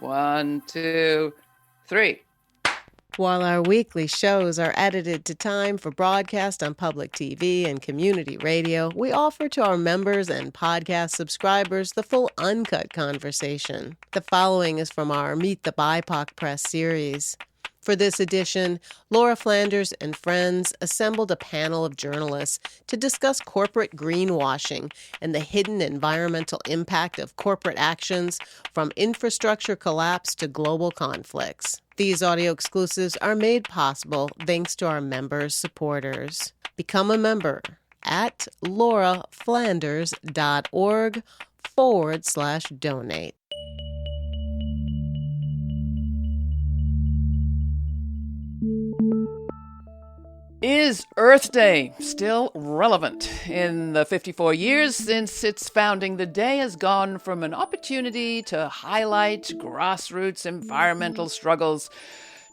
1, 2, 3. While our weekly shows are edited to time for broadcast on public TV and community radio, we offer to our members and podcast subscribers the full uncut conversation. The following is from our Meet the BIPOC Press series. For this edition, Laura Flanders and friends assembled a panel of journalists to discuss corporate greenwashing and the hidden environmental impact of corporate actions, from infrastructure collapse to global conflicts. These audio exclusives are made possible thanks to our members' supporters. Become a member at lauraflanders.org/donate. Is Earth Day still relevant? In the 54 years since its founding, the day has gone from an opportunity to highlight grassroots environmental struggles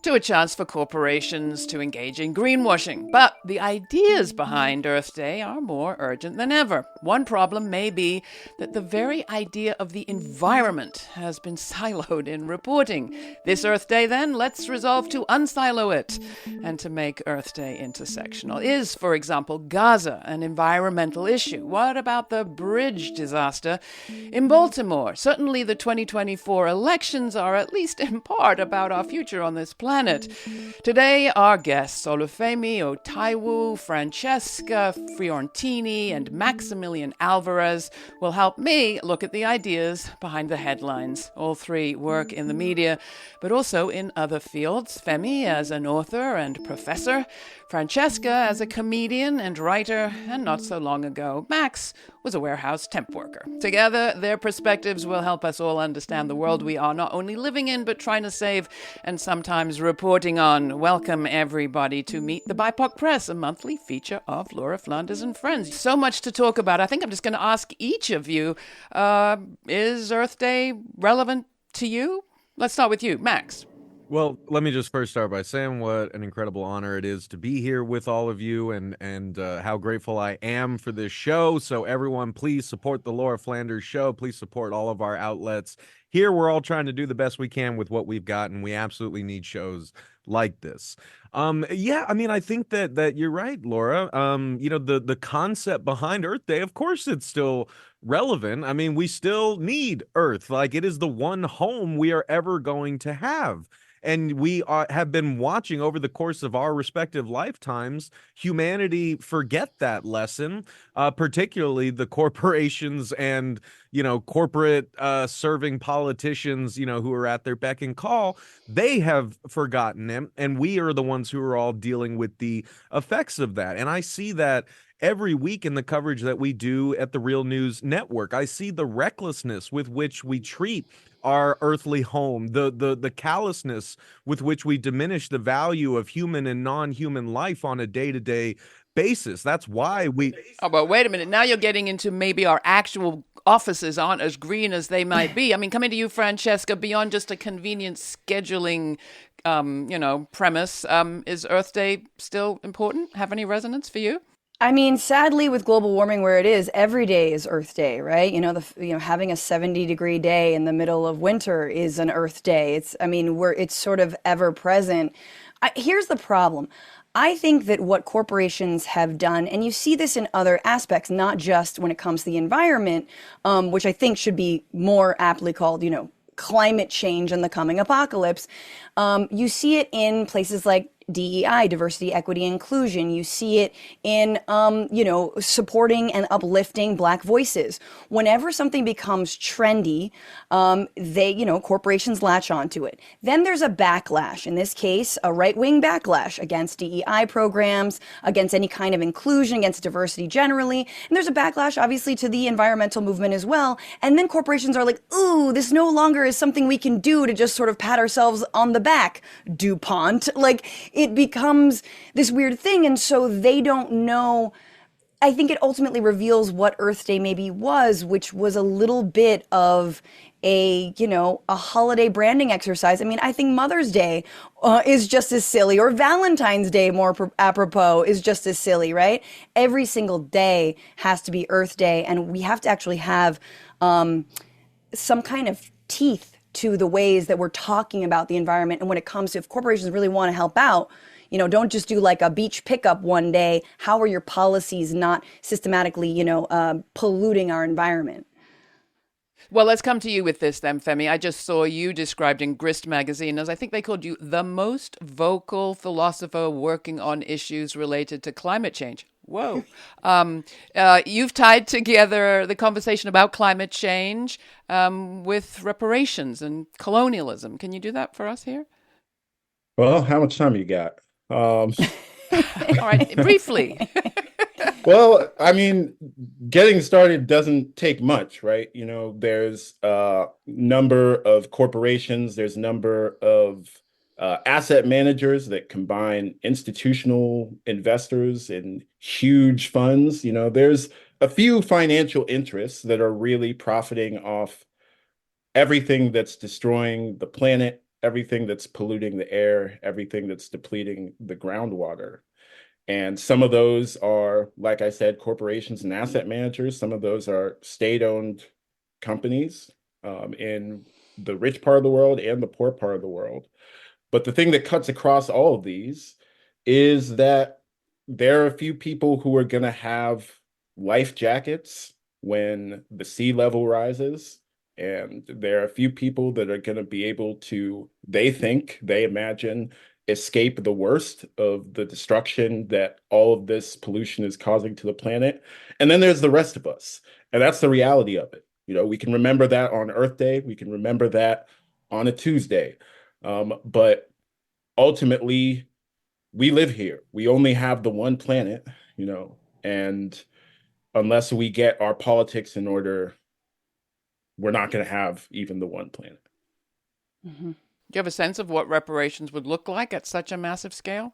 to a chance for corporations to engage in greenwashing. But the ideas behind Earth Day are more urgent than ever. One problem may be that the very idea of the environment has been siloed in reporting. This Earth Day, then, let's resolve to unsilo it and to make Earth Day intersectional. Is, for example, Gaza an environmental issue? What about the bridge disaster in Baltimore? Certainly the 2024 elections are, at least in part, about our future on this planet. Today, our guests, Olúfẹ, Táíwò, Francesca Fiorentini, and Maximilian Alvarez, will help me look at the ideas behind the headlines. All three work in the media, but also in other fields. Femi as an author and professor, Francesca as a comedian and writer, and not so long ago, Max was a warehouse temp worker. Together, their perspectives will help us all understand the world we are not only living in, but trying to save and sometimes reporting on. Welcome, everybody, to Meet the BIPOC Press, a monthly feature of Laura Flanders and friends. So much to talk about. I think I'm just going to ask each of you, is Earth Day relevant to you? Let's start with you, Max. Well, let me just first start by saying what an incredible honor it is to be here with all of you, and how grateful I am for this show. So everyone, please support the Laura Flanders Show. Please support all of our outlets. Here, we're all trying to do the best we can with what we've got, and we absolutely need shows like this. I think that you're right, Laura. The concept behind Earth Day, of course, it's still relevant. I mean, we still need Earth. Like, it is the one home we are ever going to have. And we have been watching over the course of our respective lifetimes, humanity forget that lesson, particularly the corporations and, corporate serving politicians, who are at their beck and call. They have forgotten it. And we are the ones who are all dealing with the effects of that. And I see that every week in the coverage that we do at the Real News Network. I see the recklessness with which we treat our earthly home, the callousness with which we diminish the value of human and non-human life on a day-to-day basis. That's why we... Oh, but wait a minute. Now you're getting into maybe our actual offices aren't as green as they might be. I mean, coming to you, Francesca, beyond just a convenient scheduling, premise, is Earth Day still important? Have any resonance for you? I mean, sadly, with global warming where it is, every day is Earth Day, right? Having a 70-degree day in the middle of winter is an Earth Day. It's sort of ever present. Here's the problem. I think that what corporations have done, and you see this in other aspects, not just when it comes to the environment, which I think should be more aptly called, climate change and the coming apocalypse. You see it in places like DEI, diversity, equity, inclusion. You see it in, supporting and uplifting Black voices. Whenever something becomes trendy, corporations latch onto it. Then there's a backlash. In this case, a right-wing backlash against DEI programs, against any kind of inclusion, against diversity generally. And there's a backlash, obviously, to the environmental movement as well. And then corporations are like, ooh, this no longer is something we can do to just sort of pat ourselves on the back, DuPont. It becomes this weird thing, and so they don't know. I think it ultimately reveals what Earth Day maybe was, which was a little bit of a holiday branding exercise. I mean, I think Mother's Day is just as silly, or Valentine's Day, more apropos, is just as silly, right? Every single day has to be Earth Day, and we have to actually have some kind of teeth to the ways that we're talking about the environment. And when it comes to, if corporations really want to help out, don't just do like a beach pickup one day. How are your policies not systematically, polluting our environment? Well, let's come to you with this then, Femi. I just saw you described in Grist magazine as I think they called you the most vocal philosopher working on issues related to climate change. Whoa. You've tied together the conversation about climate change with reparations and colonialism. Can you do that for us here? Well, how much time you got? All right, briefly. Well, I mean, getting started doesn't take much, right? There's a number of corporations, there's a number of asset managers that combine institutional investors and huge funds. There's a few financial interests that are really profiting off everything that's destroying the planet, everything that's polluting the air, everything that's depleting the groundwater. And some of those are, like I said, corporations and asset managers. Some of those are state-owned companies in the rich part of the world and the poor part of the world. But the thing that cuts across all of these is that there are a few people who are going to have life jackets when the sea level rises. And there are a few people that are going to be able to, they imagine, escape the worst of the destruction that all of this pollution is causing to the planet. And then there's the rest of us. And that's the reality of it. We can remember that on Earth Day. We can remember that on a Tuesday. But ultimately, we live here. We only have the one planet, and unless we get our politics in order, we're not going to have even the one planet. Mm-hmm. Do you have a sense of what reparations would look like at such a massive scale?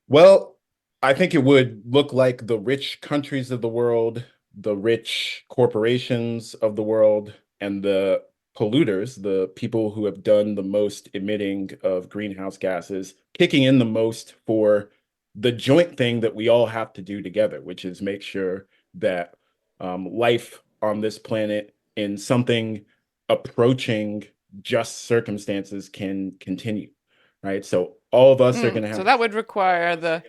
Well, I think it would look like the rich countries of the world, the rich corporations of the world, and the polluters, the people who have done the most emitting of greenhouse gases, kicking in the most for the joint thing that we all have to do together, which is make sure that life on this planet in something approaching just circumstances can continue, right? So all of us are going to have. So that would require the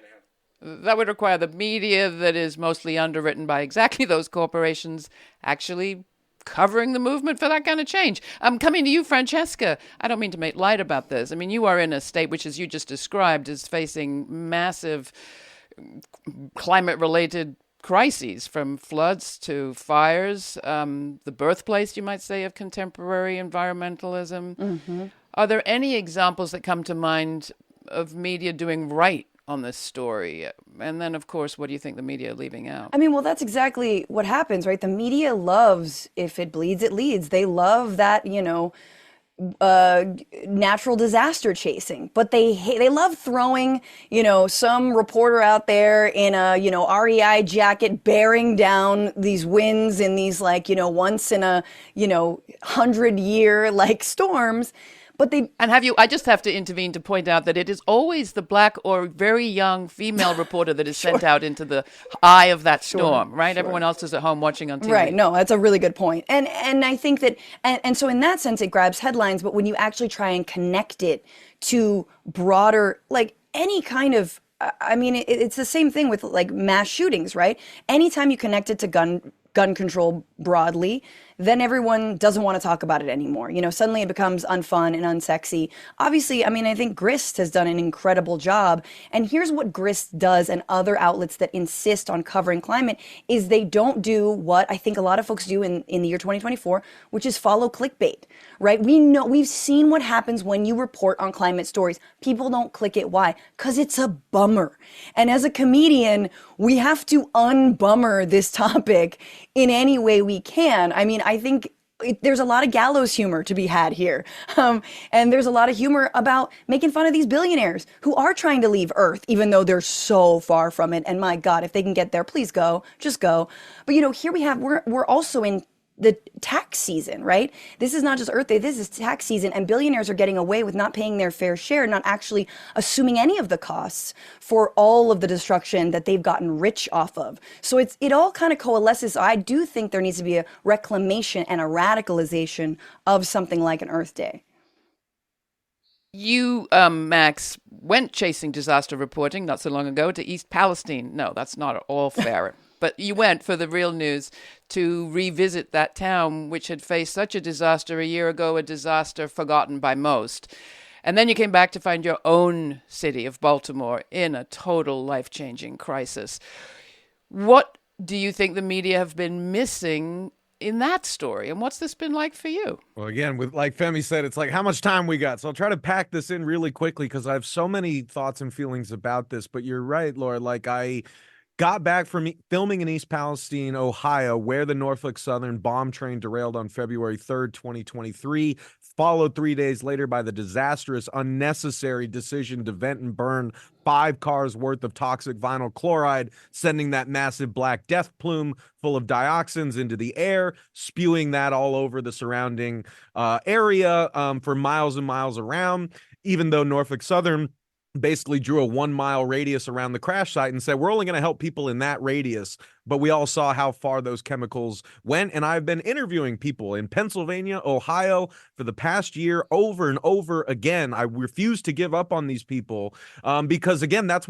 media that is mostly underwritten by exactly those corporations actually covering the movement for that kind of change. I'm coming to you, Francesca. I don't mean to make light about this. I mean, you are in a state which, as you just described, is facing massive climate-related crises, from floods to fires, the birthplace, you might say, of contemporary environmentalism. Mm-hmm. Are there any examples that come to mind of media doing right on this story? And then, of course, what do you think the media are leaving out? I mean, well, that's exactly what happens, right? The media loves, if it bleeds, it leads. They love that, natural disaster chasing, but they love throwing, some reporter out there in a, REI jacket bearing down these winds in these once in a, 100-year storms. But I just have to intervene to point out that it is always the black or very young female reporter that is sent out into the eye of that storm, right? Sure. Everyone else is at home watching on TV. Right. No, that's a really good point. And I think that, and so in that sense, it grabs headlines, but when you actually try and connect it to broader, any kind of, it's the same thing with mass shootings, right? Anytime you connect it to gun control broadly, then everyone doesn't want to talk about it anymore. Suddenly it becomes unfun and unsexy. Obviously, I think Grist has done an incredible job. And here's what Grist does, and other outlets that insist on covering climate, is they don't do what I think a lot of folks do in the year 2024, which is follow clickbait, right? We've seen what happens when you report on climate stories. People don't click it. Why? Because it's a bummer. And as a comedian, we have to unbummer this topic in any way we can. I think there's a lot of gallows humor to be had here. And there's a lot of humor about making fun of these billionaires who are trying to leave Earth, even though they're so far from it. And my God, if they can get there, please go, just go. But here we're also in the tax season, right? This is not just Earth Day, this is tax season, and billionaires are getting away with not paying their fair share, not actually assuming any of the costs for all of the destruction that they've gotten rich off of. So it all kind of coalesces. I do think there needs to be a reclamation and a radicalization of something like an Earth Day. You, Max, went chasing disaster reporting not so long ago to East Palestine. No, that's not at all fair. But you went for the real news to revisit that town which had faced such a disaster a year ago, a disaster forgotten by most. And then you came back to find your own city of Baltimore in a total life-changing crisis. What do you think the media have been missing in that story, and what's this been like for you? Well, again, with like Femi said, it's like how much time we got. So I'll try to pack this in really quickly because I have so many thoughts and feelings about this. But you're right, Laura. Like I got back from filming in East Palestine, Ohio, where the Norfolk Southern bomb train derailed on February 3rd, 2023, followed 3 days later by the disastrous, unnecessary decision to vent and burn 5 cars worth of toxic vinyl chloride, sending that massive black death plume full of dioxins into the air, spewing that all over the surrounding area for miles and miles around, even though Norfolk Southern basically drew a 1 mile radius around the crash site and said, we're only going to help people in that radius. But we all saw how far those chemicals went. And I've been interviewing people in Pennsylvania, Ohio for the past year over and over again. I refuse to give up on these people because, again, that's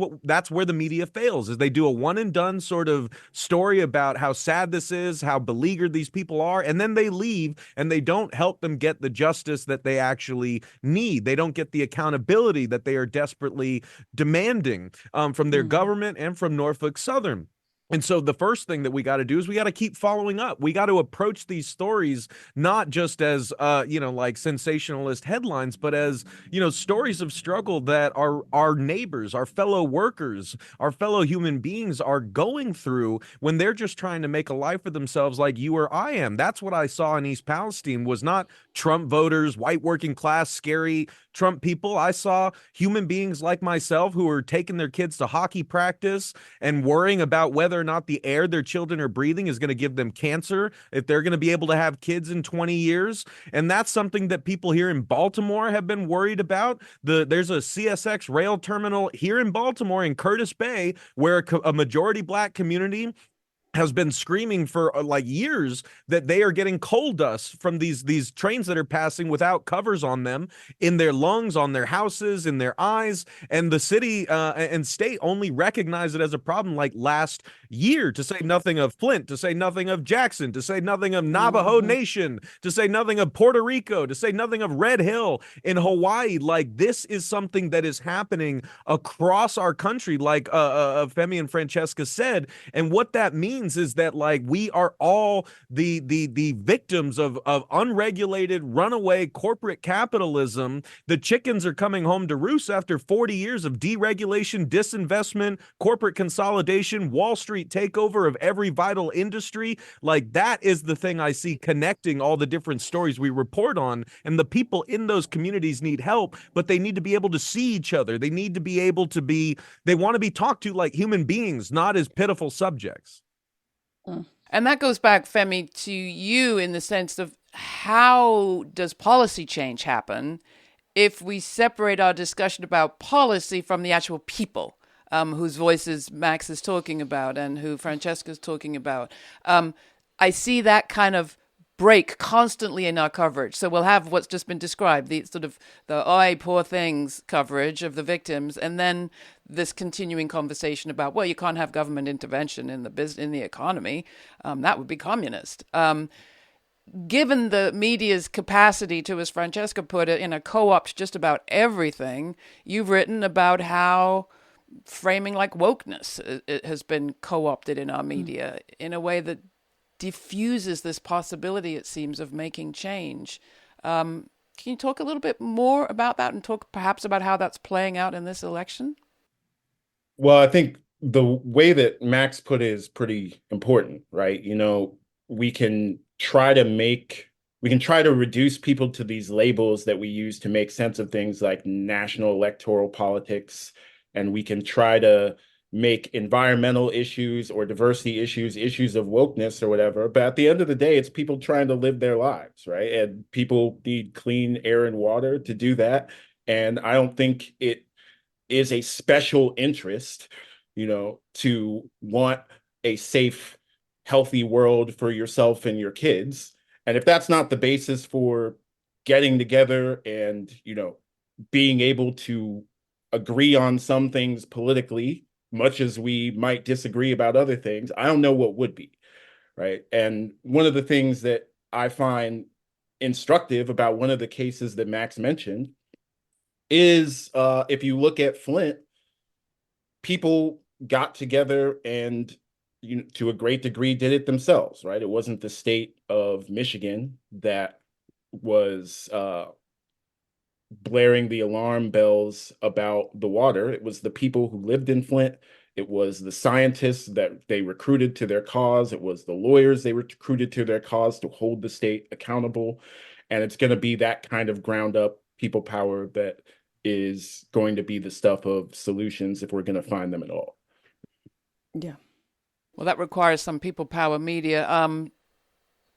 where the media fails, is they do a one and done sort of story about how sad this is, how beleaguered these people are. And then they leave and they don't help them get the justice that they actually need. They don't get the accountability that they are desperately demanding from their government and from Norfolk Southern. And so the first thing that we got to do is we got to keep following up. We got to approach these stories not just as, like sensationalist headlines, but as, stories of struggle that our neighbors, our fellow workers, our fellow human beings are going through when they're just trying to make a life for themselves like you or I am. That's what I saw in East Palestine, was not Trump voters, white working class, scary Trump people. I saw human beings like myself who are taking their kids to hockey practice and worrying about whether or not the air their children are breathing is going to give them cancer, if they're going to be able to have kids in 20 years. And that's something that people here in Baltimore have been worried about. There's a CSX rail terminal here in Baltimore in Curtis Bay where a majority black community has been screaming for years that they are getting coal dust from these trains that are passing without covers on them, in their lungs, on their houses, in their eyes. And the city and state only recognize it as a problem like last year, to say nothing of Flint, to say nothing of Jackson, to say nothing of Navajo Nation, to say nothing of Puerto Rico, to say nothing of Red Hill in Hawaii. Like, this is something that is happening across our country, like Femi and Francesca said. And what that means is that we are all the victims of unregulated runaway corporate capitalism. The chickens are coming home to roost after 40 years of deregulation, disinvestment, corporate consolidation, Wall Street takeover of every vital industry. That is the thing I see connecting all the different stories we report on. And the people in those communities need help, but they need to be able to see each other. They need to be able to they want to be talked to like human beings, not as pitiful subjects. And that goes back, Femi, to you in the sense of how does policy change happen if we separate our discussion about policy from the actual people whose voices Max is talking about and who Francesca is talking about. I see that kind of break constantly in our coverage. So we'll have what's just been described, the sort of the "oi, poor things" coverage of the victims, and then this continuing conversation about, well, you can't have government intervention in the economy. That would be communist. Given the media's capacity to, as Francesca put it, co-opt just about everything, you've written about how framing like wokeness it has been co-opted in our media in a way that diffuses this possibility, it seems, of making change. Can you talk a little bit more about that and talk perhaps about how that's playing out in this election? Well, I think the way that Max put it is pretty important, right? We can try to reduce people to these labels that we use to make sense of things like national electoral politics. And we can try to make environmental issues or diversity issues issues of wokeness or whatever. But at the end of the day, it's people trying to live their lives, right? And people need clean air and water to do that. And I don't think it is a special interest, to want a safe, healthy world for yourself and your kids. And if that's not the basis for getting together and, being able to agree on some things politically, much as we might disagree about other things, I don't know what would be, right? And one of the things that I find instructive about one of the cases that Max mentioned is if you look at Flint, people got together and, to a great degree, did it themselves, right? It wasn't the state of Michigan that was blaring the alarm bells about the water. It was the people who lived in Flint. It was the scientists that they recruited to their cause. It was the lawyers they recruited to their cause to hold the state accountable. And it's going to be that kind of ground up people power that is going to be the stuff of solutions if we're going to find them at all. Yeah. Well, that requires some people power media.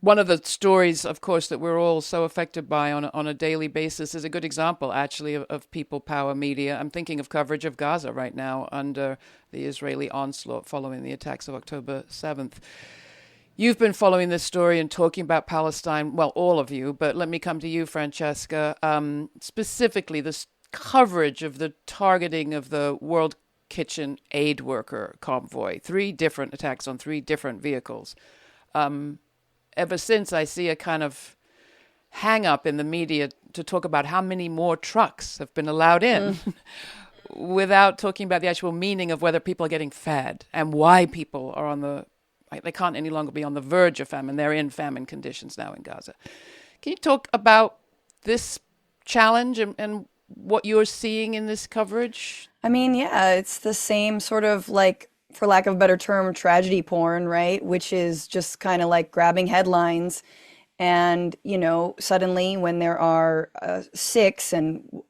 One of the stories, of course, that we're all so affected by on a daily basis is a good example, actually, of people power media. I'm thinking of coverage of Gaza right now under the Israeli onslaught following the attacks of October 7th. You've been following this story and talking about Palestine, well, all of you, but let me come to you, Francesca. Specifically, this coverage of the targeting of the World Kitchen aid worker convoy, 3 different attacks on 3 different vehicles. Ever since, I see a kind of hang up in the media to talk about how many more trucks have been allowed in without talking about the actual meaning of whether people are getting fed and why people are they can't any longer be on the verge of famine. They're in famine conditions now in Gaza. Can you talk about this challenge and what you're seeing in this coverage? I mean, yeah, it's the same sort of like, for lack of a better term, tragedy porn, right? Which is just kind of like grabbing headlines. And, suddenly when there are 6 and,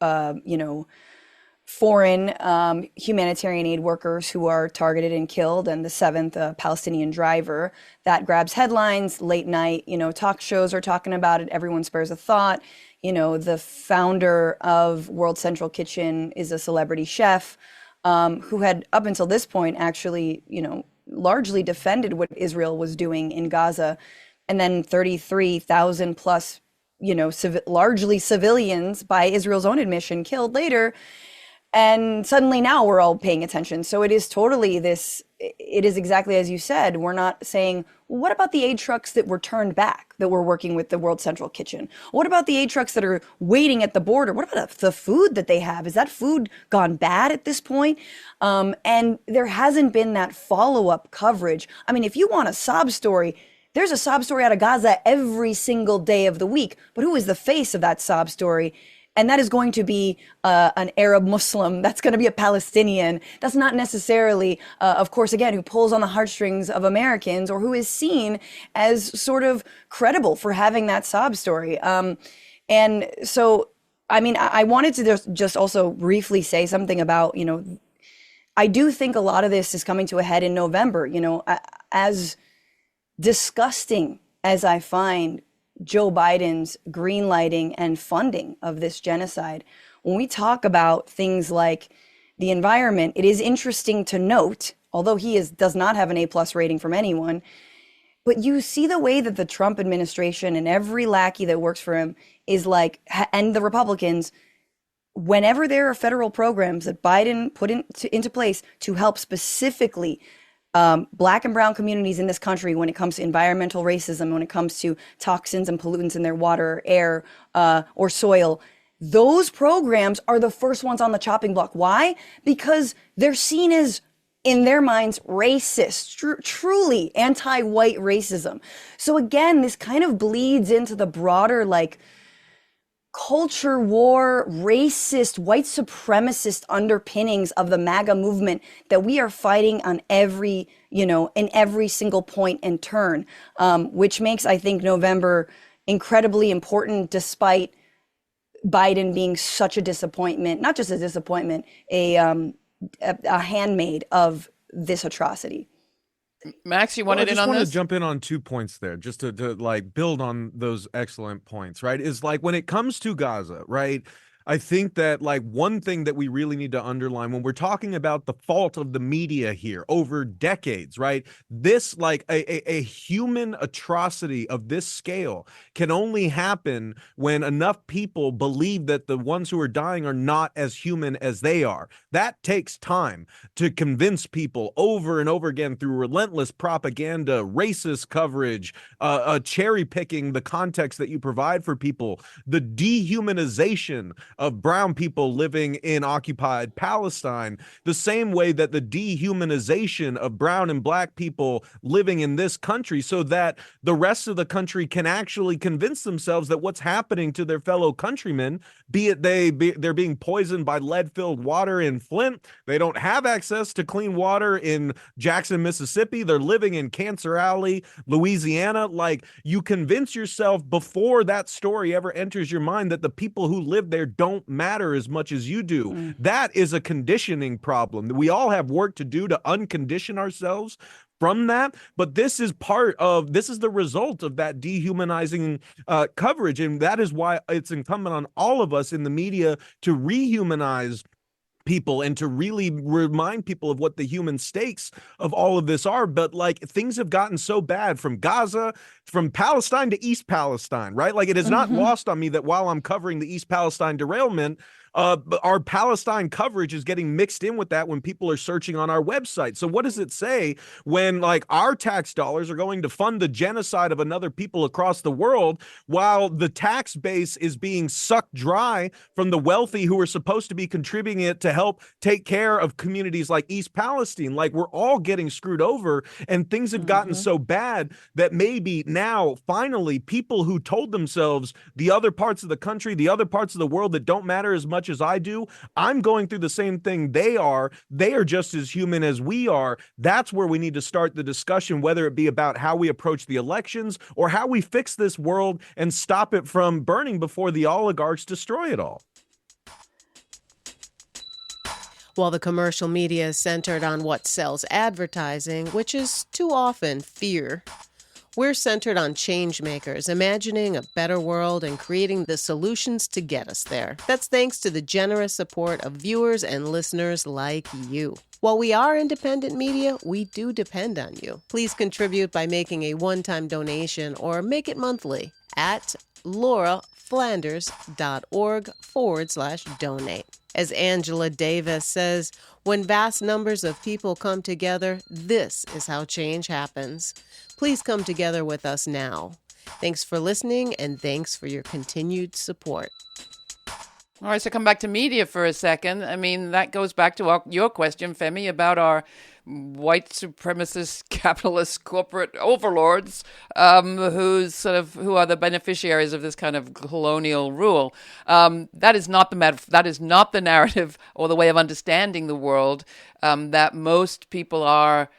foreign humanitarian aid workers who are targeted and killed, and the 7th Palestinian driver, that grabs headlines. Late night, talk shows are talking about it. Everyone spares a thought. The founder of World Central Kitchen is a celebrity chef who had, up until this point, actually, largely defended what Israel was doing in Gaza. And then 33,000 plus, largely civilians, by Israel's own admission, killed later. And suddenly now we're all paying attention. So it is totally it is exactly as you said. We're not saying, well, what about the aid trucks that were turned back that were working with the World Central Kitchen? What about the aid trucks that are waiting at the border? What about the food that they have? Is that food gone bad at this point? And there hasn't been that follow-up coverage. I mean, if you want a sob story, there's a sob story out of Gaza every single day of the week. But who is the face of that sob story? And that is going to be an Arab Muslim. That's going to be a Palestinian. That's not necessarily, of course, again, who pulls on the heartstrings of Americans or who is seen as sort of credible for having that sob story. And so, I mean, I wanted to just also briefly say something about, I do think a lot of this is coming to a head in November. As disgusting as I find Joe Biden's greenlighting and funding of this genocide, when we talk about things like the environment, it is interesting to note, although he does not have an A+ rating from anyone, but you see the way that the Trump administration and every lackey that works for him is like, and the Republicans, whenever there are federal programs that Biden put into place to help specifically Black and brown communities in this country when it comes to environmental racism, when it comes to toxins and pollutants in their water, air, or soil, those programs are the first ones on the chopping block. Why? Because they're seen as, in their minds, racist, truly anti-white racism. So again, this kind of bleeds into the broader, like, culture war, racist, white supremacist underpinnings of the MAGA movement that we are fighting on every, in every single point and turn, which makes, I think, November incredibly important, despite Biden being such a disappointment, not just a disappointment, a handmaid of this atrocity. Max, you wanted in on this? I just want to jump in on 2 points there, just to like build on those excellent points, right? Is like when it comes to Gaza, right? I think that like one thing that we really need to underline when we're talking about the fault of the media here over decades, right? This like a human atrocity of this scale can only happen when enough people believe that the ones who are dying are not as human as they are. That takes time to convince people over and over again through relentless propaganda, racist coverage, cherry picking the context that you provide for people, the dehumanization of brown people living in occupied Palestine, the same way that the dehumanization of brown and black people living in this country, so that the rest of the country can actually convince themselves that what's happening to their fellow countrymen, be it they're being poisoned by lead-filled water in Flint, they don't have access to clean water in Jackson, Mississippi, they're living in Cancer Alley, Louisiana. Like, you convince yourself before that story ever enters your mind that the people who live there don't matter as much as you do. That is a conditioning problem. We all have work to do to uncondition ourselves from that, but this is the result of that dehumanizing coverage, and that is why it's incumbent on all of us in the media to rehumanize people and to really remind people of what the human stakes of all of this are. But like, things have gotten so bad from Gaza, from Palestine to East Palestine, right? Like, it is not lost on me that while I'm covering the East Palestine derailment, our Palestine coverage is getting mixed in with that when people are searching on our website. So what does it say when like our tax dollars are going to fund the genocide of another people across the world, while the tax base is being sucked dry from the wealthy who are supposed to be contributing it to help take care of communities like East Palestine? Like, we're all getting screwed over, and things have gotten so bad that maybe now finally people who told themselves the other parts of the country, the other parts of the world that don't matter as much as I do, I'm going through the same thing they are just as human as we are. That's where we need to start the discussion, whether it be about how we approach the elections or how we fix this world and stop it from burning before the oligarchs destroy it all. While the commercial media is centered on what sells advertising, which is too often fear, we're centered on change makers, imagining a better world and creating the solutions to get us there. That's thanks to the generous support of viewers and listeners like you. While we are independent media, we do depend on you. Please contribute by making a one-time donation or make it monthly at lauraflanders.org/donate. As Angela Davis says, when vast numbers of people come together, this is how change happens. Please come together with us now. Thanks for listening, and thanks for your continued support. All right, so come back to media for a second. I mean, that goes back to your question, Femi, about our white supremacist capitalist corporate overlords who are the beneficiaries of this kind of colonial rule. That is not the narrative or the way of understanding the world that most people are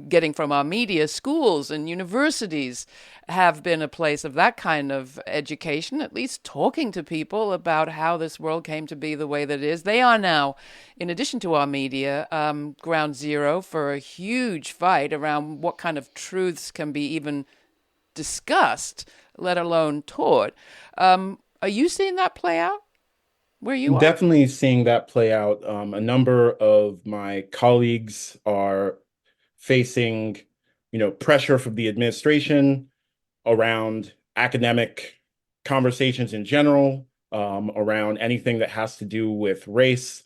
getting from our media. Schools and universities have been a place of that kind of education, at least talking to people about how this world came to be the way that it is. They are now, in addition to our media, ground zero for a huge fight around what kind of truths can be even discussed, let alone taught. Are you seeing that play out where you are? Definitely seeing that play out. A number of my colleagues are facing, pressure from the administration around academic conversations in general, around anything that has to do with race,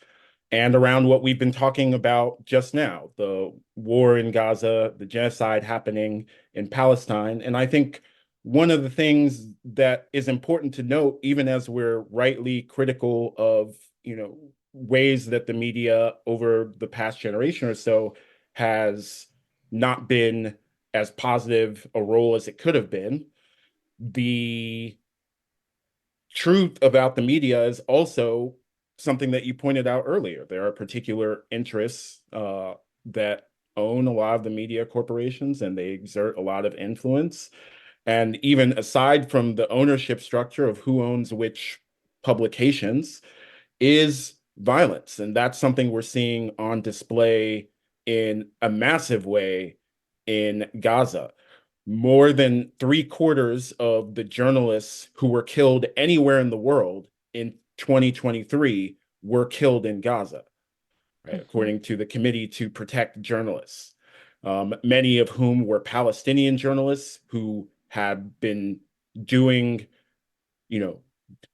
and around what we've been talking about just now, the war in Gaza, the genocide happening in Palestine. And I think one of the things that is important to note, even as we're rightly critical of, ways that the media over the past generation or so has not been as positive a role as it could have been, the truth about the media is also something that you pointed out earlier. There are particular interests that own a lot of the media corporations, and they exert a lot of influence. And even aside from the ownership structure of who owns which publications, is violence. And that's something we're seeing on display in a massive way in Gaza. More than 3/4 of the journalists who were killed anywhere in the world in 2023 were killed in Gaza, right? According to the Committee to Protect Journalists, many of whom were Palestinian journalists who had been doing,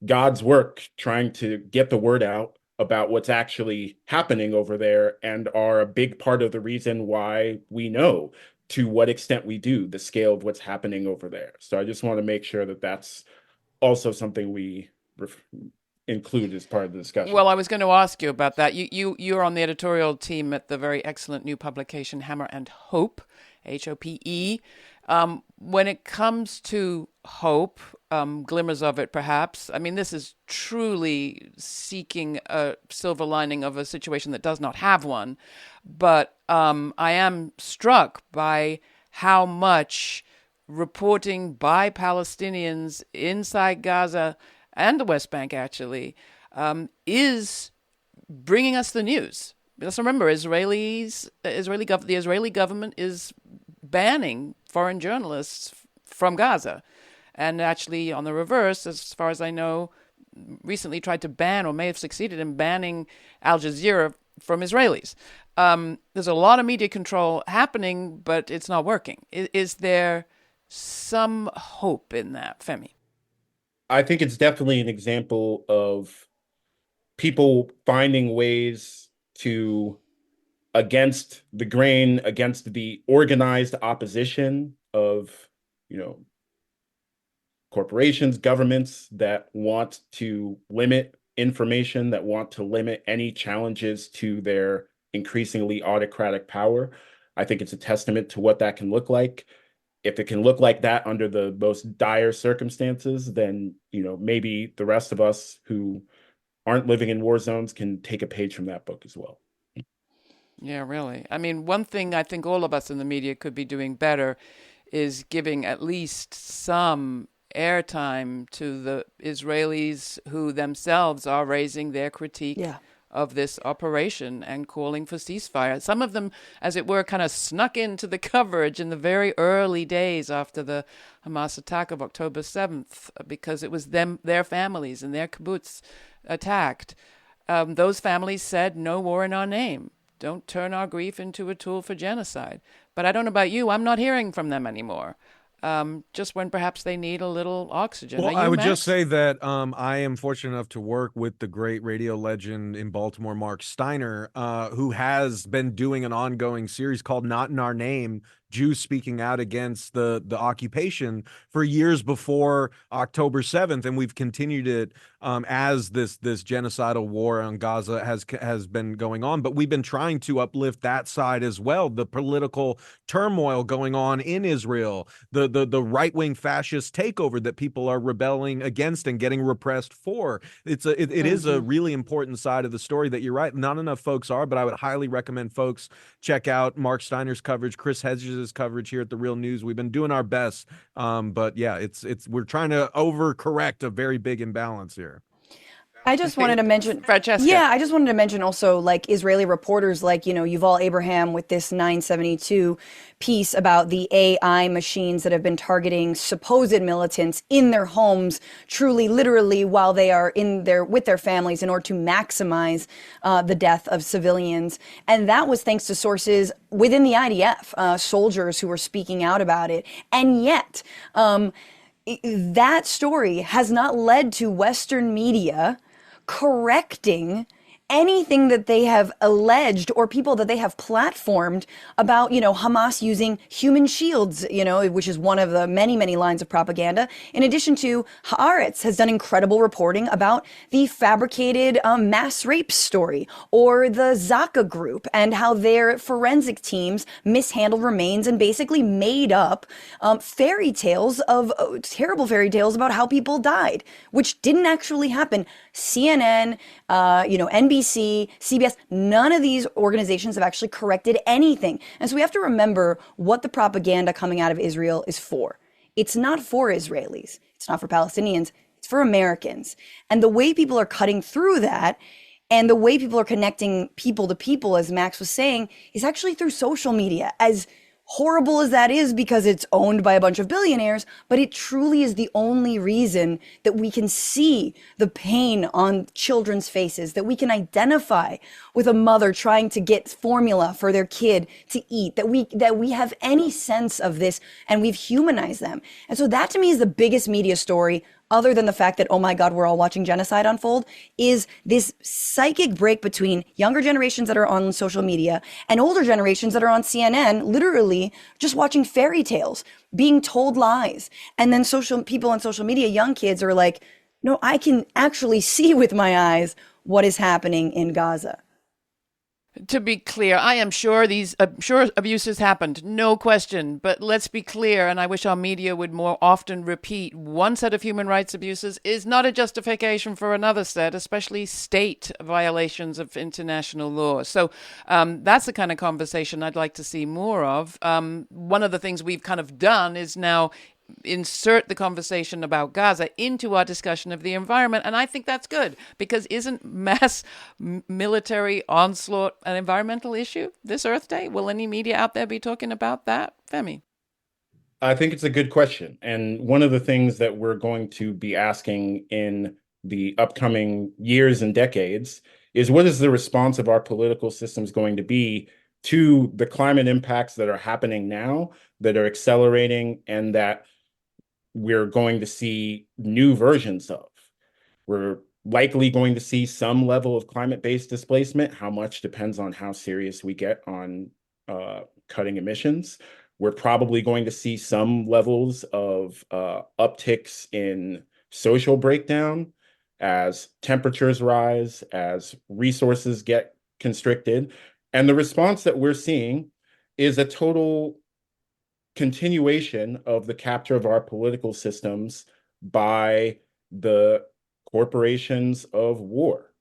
God's work, trying to get the word out about what's actually happening over there, and are a big part of the reason why we know to what extent we do, the scale of what's happening over there. So I just want to make sure that that's also something we include as part of the discussion. Well, I was going to ask you about that. You're on the editorial team at the very excellent new publication Hammer and Hope, HOPE. When it comes to hope, glimmers of it perhaps, I mean, this is truly seeking a silver lining of a situation that does not have one. But I am struck by how much reporting by Palestinians inside Gaza and the West Bank, actually, is bringing us the news. Let's remember, the Israeli government is banning foreign journalists from Gaza. And actually, on the reverse, as far as I know, recently tried to ban, or may have succeeded in banning, Al Jazeera from Israelis. There's a lot of media control happening, but it's not working. Is there some hope in that, Femi? I think it's definitely an example of people finding ways to, against the grain, against the organized opposition of, corporations, governments that want to limit information, that want to limit any challenges to their increasingly autocratic power. I think it's a testament to what that can look like. If it can look like that under the most dire circumstances, then, maybe the rest of us who aren't living in war zones can take a page from that book as well. Yeah, really. I mean, one thing I think all of us in the media could be doing better is giving at least some airtime to the Israelis who themselves are raising their critique of this operation and calling for ceasefire. Some of them, as it were, kind of snuck into the coverage in the very early days after the Hamas attack of October 7th, because it was their families and their kibbutz attacked. Those families said, "No war in our name. Don't turn our grief into a tool for genocide." But I don't know about you, I'm not hearing from them anymore. Just when perhaps they need a little oxygen. Well, I would just say that I am fortunate enough to work with the great radio legend in Baltimore, Mark Steiner, who has been doing an ongoing series called Not in Our Name, Jews speaking out against the occupation for years before October 7th. And we've continued it as this genocidal war on Gaza has been going on. But we've been trying to uplift that side as well, the political turmoil going on in Israel, the right-wing fascist takeover that people are rebelling against and getting repressed for. It is a really important side of the story that you're right, not enough folks are, but I would highly recommend folks check out Mark Steiner's coverage, Chris Hedges' coverage here at The Real News. We've been doing our best, but yeah, we're trying to overcorrect a very big imbalance here. I just wanted to mention, Francesca. Yeah, I just wanted to mention also, like, Israeli reporters like, Yuval Abraham with this 972 piece about the AI machines that have been targeting supposed militants in their homes, truly, literally, while they are with their families in order to maximize the death of civilians. And that was thanks to sources within the IDF, soldiers who were speaking out about it. And yet, that story has not led to Western media correcting anything that they have alleged or people that they have platformed about, Hamas using human shields, which is one of the many, many lines of propaganda. In addition to, Haaretz has done incredible reporting about the fabricated mass rape story, or the Zaka group and how their forensic teams mishandled remains and basically made up terrible fairy tales about how people died, which didn't actually happen. CNN, NBC, CBS, none of these organizations have actually corrected anything. And so we have to remember what the propaganda coming out of Israel is for. It's not for Israelis. It's not for Palestinians. It's for Americans. And the way people are cutting through that And the way people are connecting people to people, as Max was saying, is actually through social media. As horrible as that is because it's owned by a bunch of billionaires, but it truly is the only reason that we can see the pain on children's faces, that we can identify with a mother trying to get formula for their kid to eat, that we have any sense of this, and we've humanized them. And so that to me is the biggest media story, other than the fact that, oh my God, we're all watching genocide unfold, is this psychic break between younger generations that are on social media and older generations that are on CNN, literally just watching fairy tales, being told lies. And then people on social media, young kids are like, no, I can actually see with my eyes what is happening in Gaza. To be clear, I am sure abuses happened, no question. But let's be clear, and I wish our media would more often repeat, one set of human rights abuses is not a justification for another set, especially state violations of international law. So that's the kind of conversation I'd like to see more of. One of the things we've kind of done is now insert the conversation about Gaza into our discussion of the environment. And I think that's good, because isn't mass military onslaught an environmental issue this Earth Day? Will any media out there be talking about that, Femi? I think it's a good question. And one of the things that we're going to be asking in the upcoming years and decades is, what is the response of our political systems going to be to the climate impacts that are happening now, that are accelerating, and that we're going to see new versions of? We're likely going to see some level of climate-based displacement. How much depends on how serious we get on cutting emissions. We're probably going to see some levels of upticks in social breakdown as temperatures rise, as resources get constricted. And the response that we're seeing is a total continuation of the capture of our political systems by the corporations of war,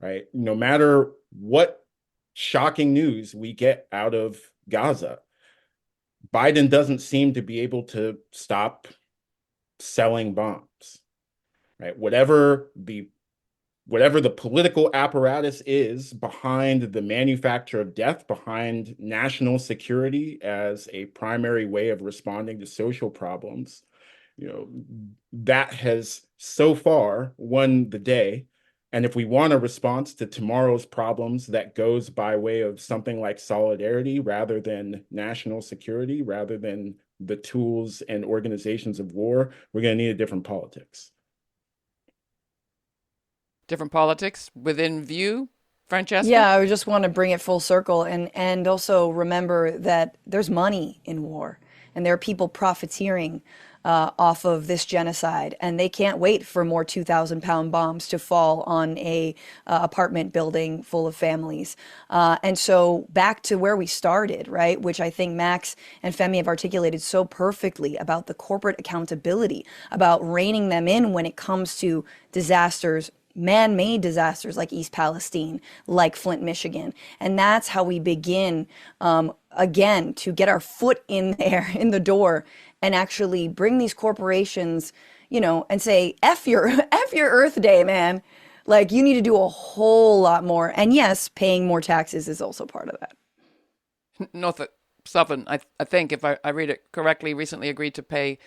right? No matter what shocking news we get out of Gaza, Biden doesn't seem to be able to stop selling bombs, right? Whatever the political apparatus is behind the manufacture of death, behind national security as a primary way of responding to social problems, that has so far won the day. And if we want a response to tomorrow's problems that goes by way of something like solidarity rather than national security, rather than the tools and organizations of war, we're going to need a different politics. Different politics within view, Francesca? Yeah, I just want to bring it full circle and also remember that there's money in war, and there are people profiteering off of this genocide, and they can't wait for more 2,000-pound bombs to fall on a apartment building full of families. And so back to where we started, right, which I think Max and Femi have articulated so perfectly about the corporate accountability, about reining them in when it comes to disasters, man-made disasters like East Palestine, like Flint, Michigan. And that's how we begin, again, to get our foot in there, in the door, and actually bring these corporations, and say, F your Earth Day, man. Like, you need to do a whole lot more. And yes, paying more taxes is also part of that. Northrop Southern, I think, if I read it correctly, recently agreed to pay,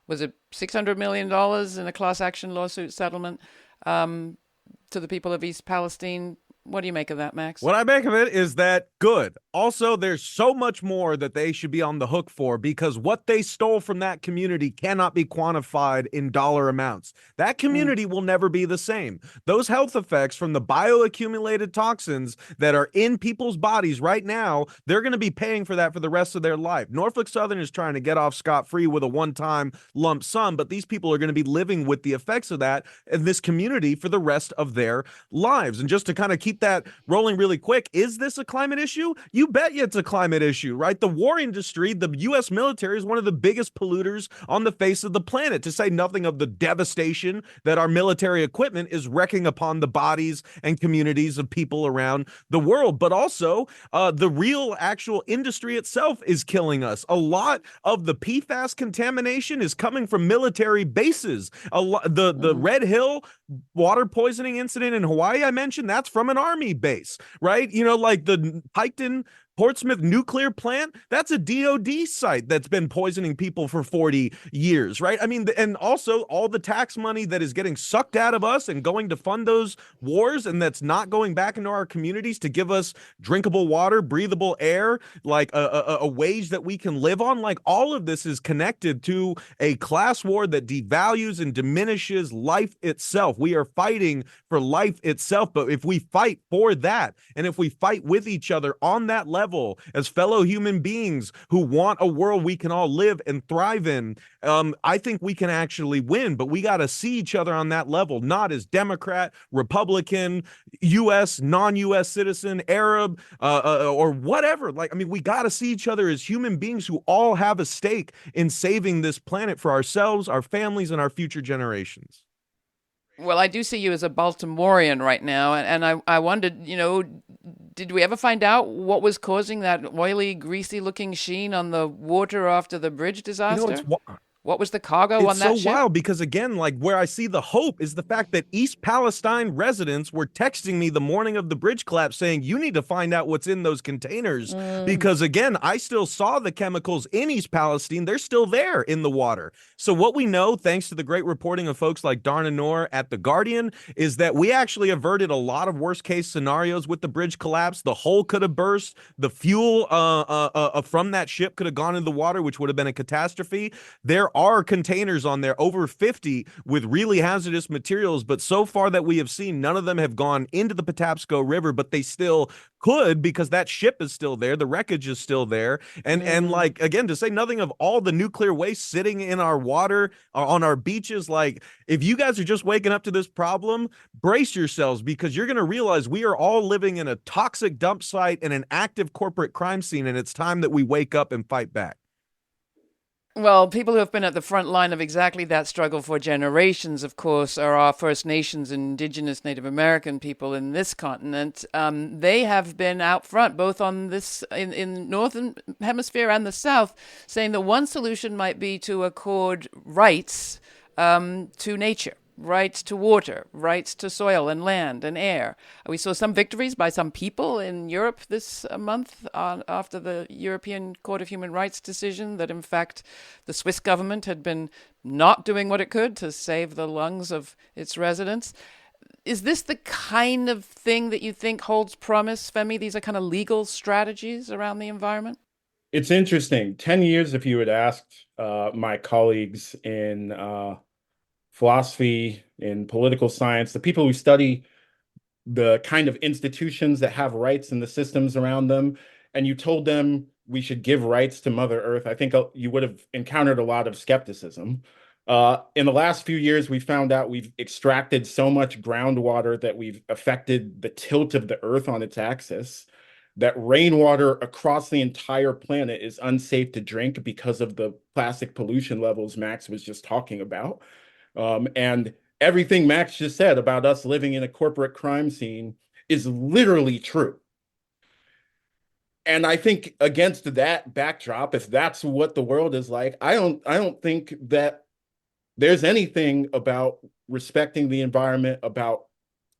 was it $600 million in a class action lawsuit settlement to the people of East Palestine. What do you make of that, Max? What I make of it is that good. Also, there's so much more that they should be on the hook for, because what they stole from that community cannot be quantified in dollar amounts. That community will never be the same. Those health effects from the bioaccumulated toxins that are in people's bodies right now, they're going to be paying for that for the rest of their life. Norfolk Southern is trying to get off scot-free with a one-time lump sum, but these people are going to be living with the effects of that in this community for the rest of their lives. And just to kind of keep that rolling really quick, is this a climate issue? You bet you it's a climate issue, right? The war industry, the U.S. military, is one of the biggest polluters on the face of the planet, to say nothing of the devastation that our military equipment is wrecking upon the bodies and communities of people around the world. But also, the real actual industry itself is killing us. A lot of the PFAS contamination is coming from military bases. The Red Hill water poisoning incident in Hawaii I mentioned, that's from an Army base, right? You know, like the Piketon Portsmouth nuclear plant, that's a DOD site that's been poisoning people for 40 years, right? I mean, and also all the tax money that is getting sucked out of us and going to fund those wars, and that's not going back into our communities to give us drinkable water, breathable air, like a wage that we can live on. Like, all of this is connected to a class war that devalues and diminishes life itself. We are fighting for life itself, but if we fight for that, and if we fight with each other on that level, as fellow human beings who want a world we can all live and thrive in, I think we can actually win. But we got to see each other on that level, not as Democrat, Republican, U.S., non-U.S. citizen, Arab, or whatever. Like, I mean, we got to see each other as human beings who all have a stake in saving this planet for ourselves, our families, and our future generations. Well, I do see you as a Baltimorean right now, and I wondered, did we ever find out what was causing that oily, greasy-looking sheen on the water after the bridge disaster? What was the cargo on that ship? It's so wild because, again, like, where I see the hope is the fact that East Palestine residents were texting me the morning of the bridge collapse saying, you need to find out what's in those containers. Because, again, I still saw the chemicals in East Palestine. They're still there in the water. So what we know, thanks to the great reporting of folks like Darna Noor at The Guardian, is that we actually averted a lot of worst-case scenarios with the bridge collapse. The hull could have burst. The fuel from that ship could have gone into the water, which would have been a catastrophe. There are containers on there, over 50, with really hazardous materials, but so far that we have seen, none of them have gone into the Patapsco River, but they still could, because that ship is still there, the wreckage is still there, and like, again, to say nothing of all the nuclear waste sitting in our water, on our beaches. Like, if you guys are just waking up to this problem, brace yourselves, because you're going to realize we are all living in a toxic dump site and an active corporate crime scene, and it's time that we wake up and fight back. Well, people who have been at the front line of exactly that struggle for generations, of course, are our First Nations, Indigenous, Native American people in this continent. They have been out front, both on this in Northern Hemisphere and the South, saying that one solution might be to accord rights to nature. Rights to water, rights to soil and land and air. We saw some victories by some people in Europe this month after the European Court of Human Rights decision that, in fact, the Swiss government had been not doing what it could to save the lungs of its residents. Is this the kind of thing that you think holds promise, Femi? These are kind of legal strategies around the environment? It's interesting. 10 years, if you had asked my colleagues in philosophy, in political science, the people who study the kind of institutions that have rights and the systems around them, and you told them we should give rights to Mother Earth, I think you would have encountered a lot of skepticism. In the last few years, we found out we've extracted so much groundwater that we've affected the tilt of the Earth on its axis, that rainwater across the entire planet is unsafe to drink because of the plastic pollution levels Max was just talking about. And everything Max just said about us living in a corporate crime scene is literally true. And I think against that backdrop, if that's what the world is like, I don't think that there's anything about respecting the environment, about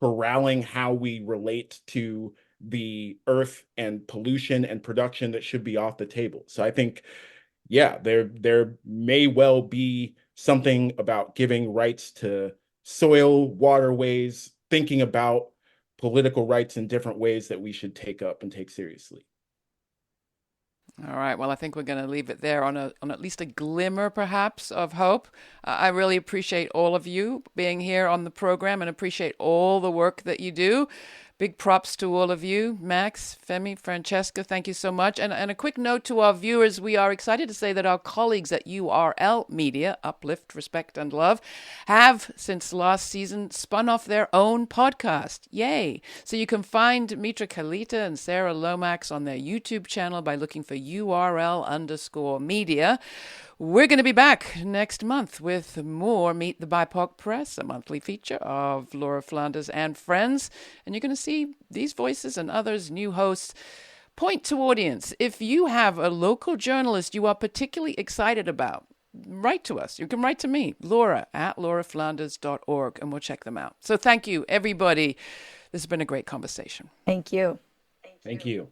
corralling how we relate to the earth and pollution and production that should be off the table. So I think, yeah, there may well be something about giving rights to soil, waterways, thinking about political rights in different ways that we should take up and take seriously. All right. Well, I think we're going to leave it there on at least a glimmer, perhaps, of hope. I really appreciate all of you being here on the program and appreciate all the work that you do. Big props to all of you. Max, Femi, Francesca, thank you so much. And a quick note to our viewers, we are excited to say that our colleagues at URL Media, Uplift, Respect and Love, have, since last season, spun off their own podcast. Yay! So you can find Mitra Kalita and Sarah Lomax on their YouTube channel by looking for URL_media. We're going to be back next month with more Meet the BIPOC Press, a monthly feature of Laura Flanders and friends. And you're going to see these voices and others, new hosts. Point to audience. If you have a local journalist you are particularly excited about, write to us. You can write to me, Laura, at lauraflanders.org, and we'll check them out. So thank you, everybody. This has been a great conversation. Thank you. Thank you.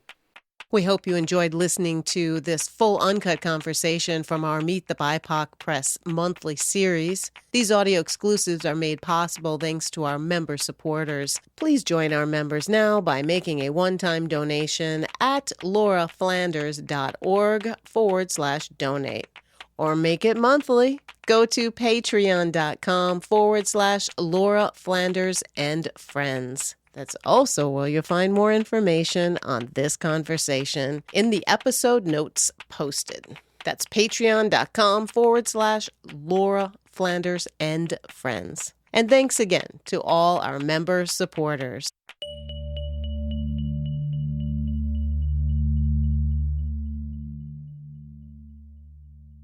We hope you enjoyed listening to this full uncut conversation from our Meet the BIPOC Press monthly series. These audio exclusives are made possible thanks to our member supporters. Please join our members now by making a one-time donation at lauraflanders.org/donate. Or make it monthly. Go to patreon.com/Laura Flanders and Friends. That's also where you'll find more information on this conversation in the episode notes posted. That's patreon.com/Laura Flanders and Friends. And thanks again to all our member supporters.